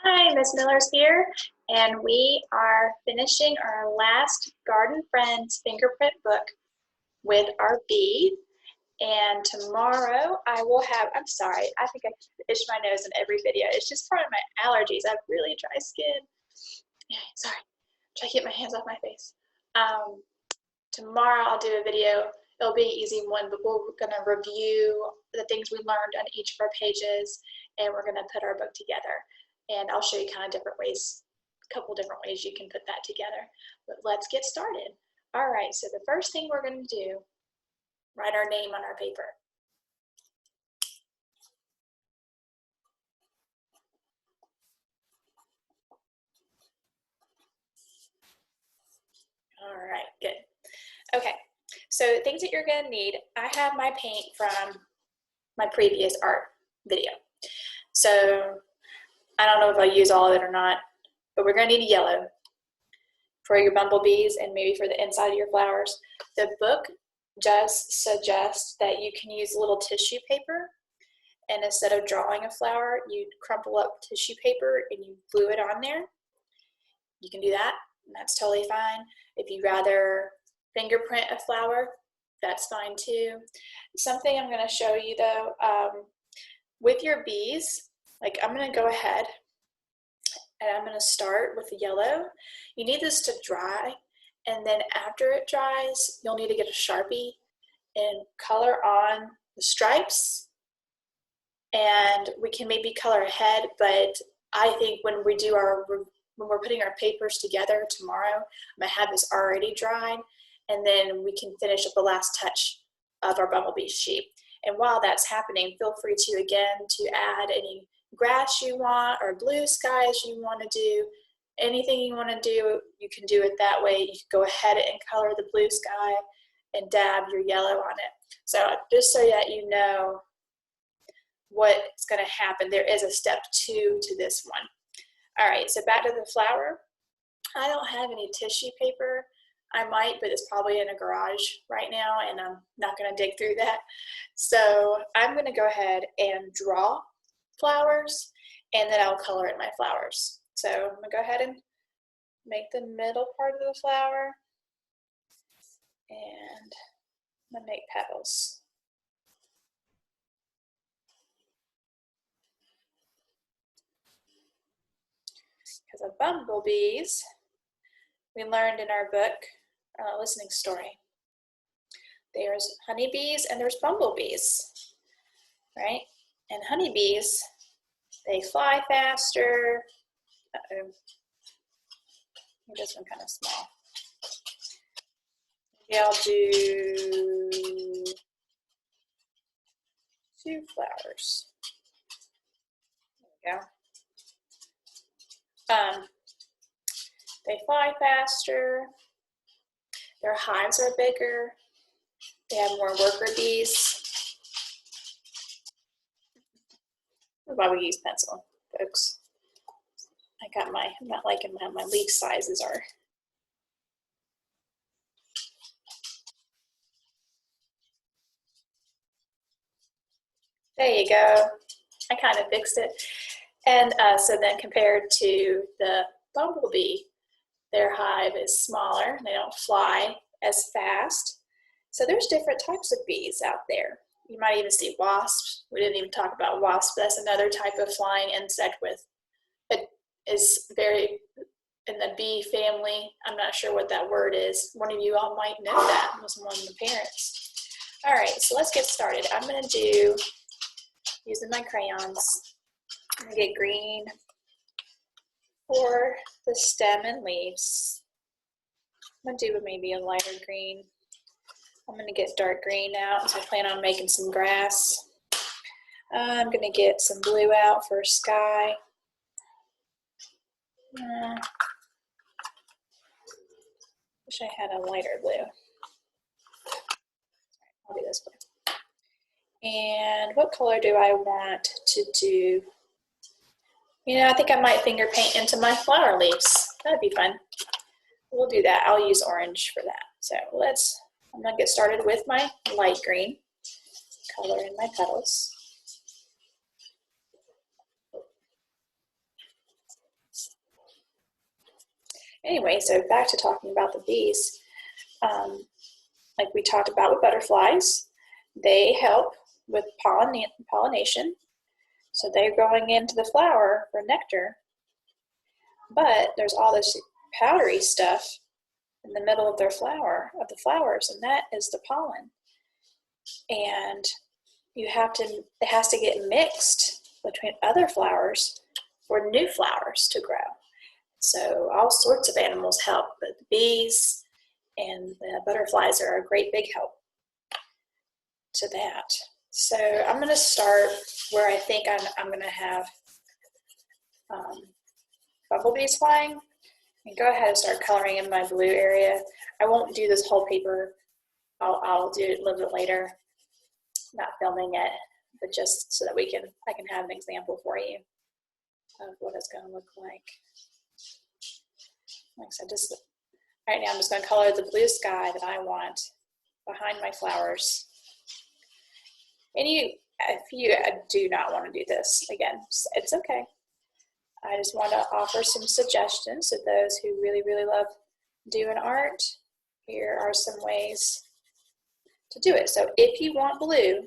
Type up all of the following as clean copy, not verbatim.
Hi, Miss Miller's here, and we are finishing our last Garden Friends fingerprint book with our bees. And tomorrow I will have, I'm sorry, I think I itch my nose in every video. It's just part of my allergies. I have really dry skin. Yeah, sorry, try to get my hands off my face. Tomorrow I'll do a video. It'll be an easy one, but we're gonna review the things we learned on each of our pages, and we're gonna put our book together. And I'll show you kind of different ways, a couple different ways you can put that together. But let's get started. All right, so the first thing we're gonna do, write our name on our paper. All right, good. Okay, so things that you're gonna need, I have my paint from my previous art video. So I don't know if I use all of it or not, but we're gonna need yellow for your bumblebees and maybe for the inside of your flowers. The book just suggests that you can use a little tissue paper, and instead of drawing a flower, you crumple up tissue paper and you glue it on there. You can do that, and that's totally fine. If you'd rather fingerprint a flower, that's fine too. Something I'm gonna show you though, with your bees, like I'm gonna go ahead and I'm gonna start with the yellow. You need this to dry, and then after it dries, you'll need to get a Sharpie and color on the stripes, and we can maybe color ahead, but I think when we're putting our papers together tomorrow, I'm gonna have this already dried, and then we can finish up the last touch of our bumblebee sheep. And while that's happening, feel free to add any grass you want or blue skies you want to do. Anything you want to do, you can do it that way. You can go ahead and color the blue sky and dab your yellow on it. So just so that you know what's going to happen, there is a step 2 to this one. All right, so back to the flower. I don't have any tissue paper. I might, but it's probably in a garage right now, and I'm not going to dig through that. So I'm going to go ahead and draw flowers, and then I'll color in my flowers. So I'm going to go ahead and make the middle part of the flower, and I'm going to make petals. Because of bumblebees, we learned in our book, listening story, there's honeybees and there's bumblebees, right? And honeybees, they fly faster. Uh-oh, this one kind of small. Maybe I'll do 2 flowers. There we go. They fly faster. Their hives are bigger. They have more worker bees. That's why we use pencil, folks. I'm not liking how my leaf sizes are. There you go. I kind of fixed it. And so then compared to the bumblebee, their hive is smaller. They don't fly as fast. So there's different types of bees out there. You might even see wasps. We didn't even talk about wasps. That's another type of flying insect it is very in the bee family. I'm not sure what that word is. One of you all might know that. It was one of the parents. All right, so let's get started. I'm going to do, using my crayons, I'm going to get green for the stem and leaves. I'm going to do maybe a lighter green. I'm going to get dark green out, so I plan on making some grass. I'm going to get some blue out for sky. Wish I had a lighter blue. I'll do this blue. And what color do I want to do? You know, I think I might finger paint into my flower leaves. That'd be fun. We'll do that. I'll use orange for that. So I'm gonna get started with my light green, color in my petals. Anyway, so back to talking about the bees. Like we talked about with butterflies, they help with pollination. So they're going into the flower for nectar, but there's all this powdery stuff in the middle of the flowers, and that is the pollen. And it has to get mixed between other flowers for new flowers to grow. So all sorts of animals help, but the bees and the butterflies are a great big help to that. So I'm going to start where I think I'm going to have bumblebees flying. And go ahead and start coloring in my blue area. I won't do this whole paper. I'll do it a little bit later. Not filming it, but just so that I can have an example for you of what it's going to look like. Like I said, right now I'm just going to color the blue sky that I want behind my flowers. And if you do not want to do this, again, it's okay. I just want to offer some suggestions to those who really, really love doing art. Here are some ways to do it. So if you want blue,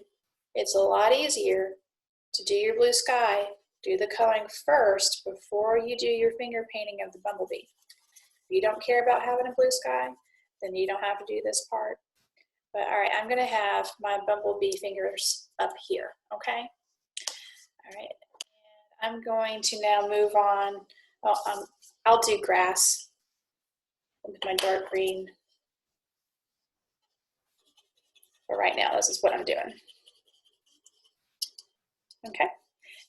it's a lot easier to do your blue sky. Do the coloring first before you do your finger painting of the bumblebee. If you don't care about having a blue sky, then you don't have to do this part. But all right, I'm going to have my bumblebee fingers up here, okay? All right, and I'm going to now move on. I'll do grass with my dark green. But right now, this is what I'm doing. Okay,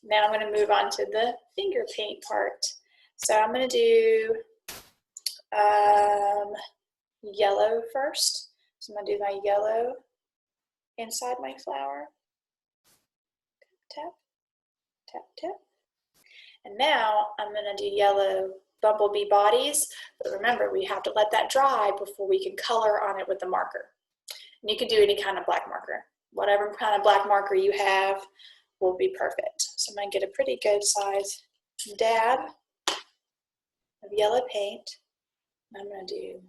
now I'm going to move on to the finger paint part. So I'm going to do yellow first. So I'm going to do my yellow inside my flower. Tap, tap, tap. And now I'm going to do yellow bumblebee bodies. But remember, we have to let that dry before we can color on it with the marker. And you can do any kind of black marker. Whatever kind of black marker you have will be perfect. So I'm going to get a pretty good size dab of yellow paint. I'm going to do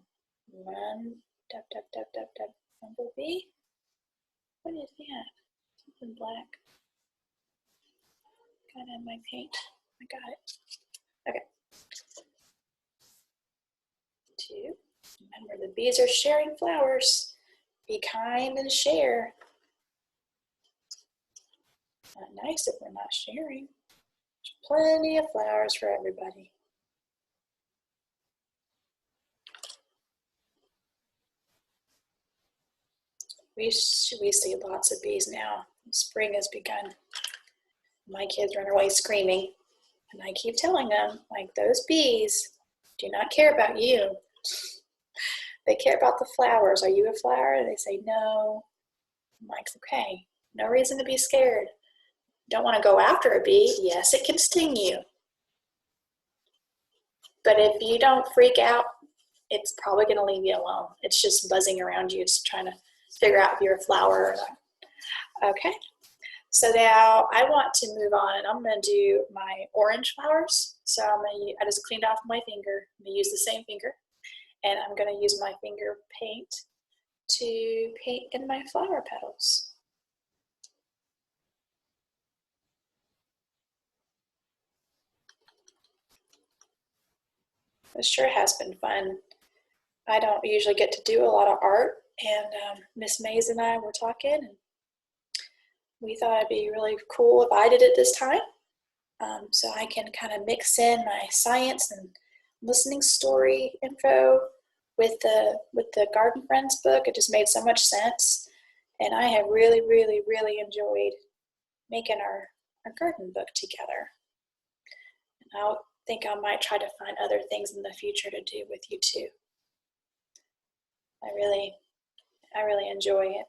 one tap, tap, tap, tap, tap, bumblebee. What is that? Something black. Got it in my paint. I got it. Okay. Two. Remember, the bees are sharing flowers. Be kind and share. Not nice if we're not sharing. There's plenty of flowers for everybody. We see lots of bees now. Spring has begun. My kids run away screaming, and I keep telling them, like, those bees do not care about you. They care about the flowers. Are you a flower? And they say, no. I'm like, okay, no reason to be scared. Don't want to go after a bee. Yes, it can sting you. But if you don't freak out, it's probably going to leave you alone. It's just buzzing around you. It's trying to figure out if you're a flower or not. Okay. So now I want to move on, and I'm going to do my orange flowers. So I just cleaned off my finger. I'm going to use the same finger, and I'm going to use my finger paint to paint in my flower petals. It sure has been fun. I don't usually get to do a lot of art, and Miss Mays and I were talking, and we thought it'd be really cool if I did it this time, so I can kind of mix in my science and listening story info with the Garden Friends book. It just made so much sense, and I have really, really, really enjoyed making our garden book together. And I think I might try to find other things in the future to do with you too. I really enjoy it.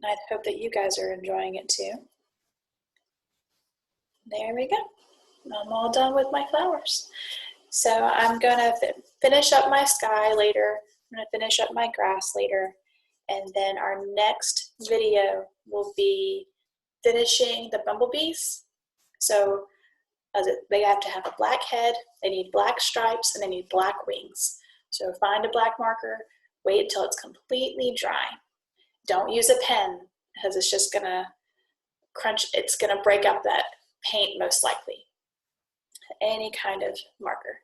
And I hope that you guys are enjoying it too. There we go. I'm all done with my flowers. So I'm going to finish up my sky later. I'm going to finish up my grass later. And then our next video will be finishing the bumblebees. So They have to have a black head, they need black stripes, and they need black wings. So find a black marker, wait until it's completely dry. Don't use a pen because it's just gonna crunch, it's gonna break up that paint most likely. Any kind of marker.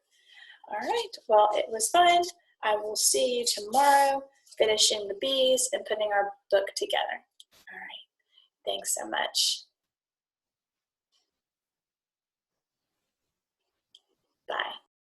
All right, well, it was fun. I will see you tomorrow, finishing the bees and putting our book together. All right, thanks so much. Bye.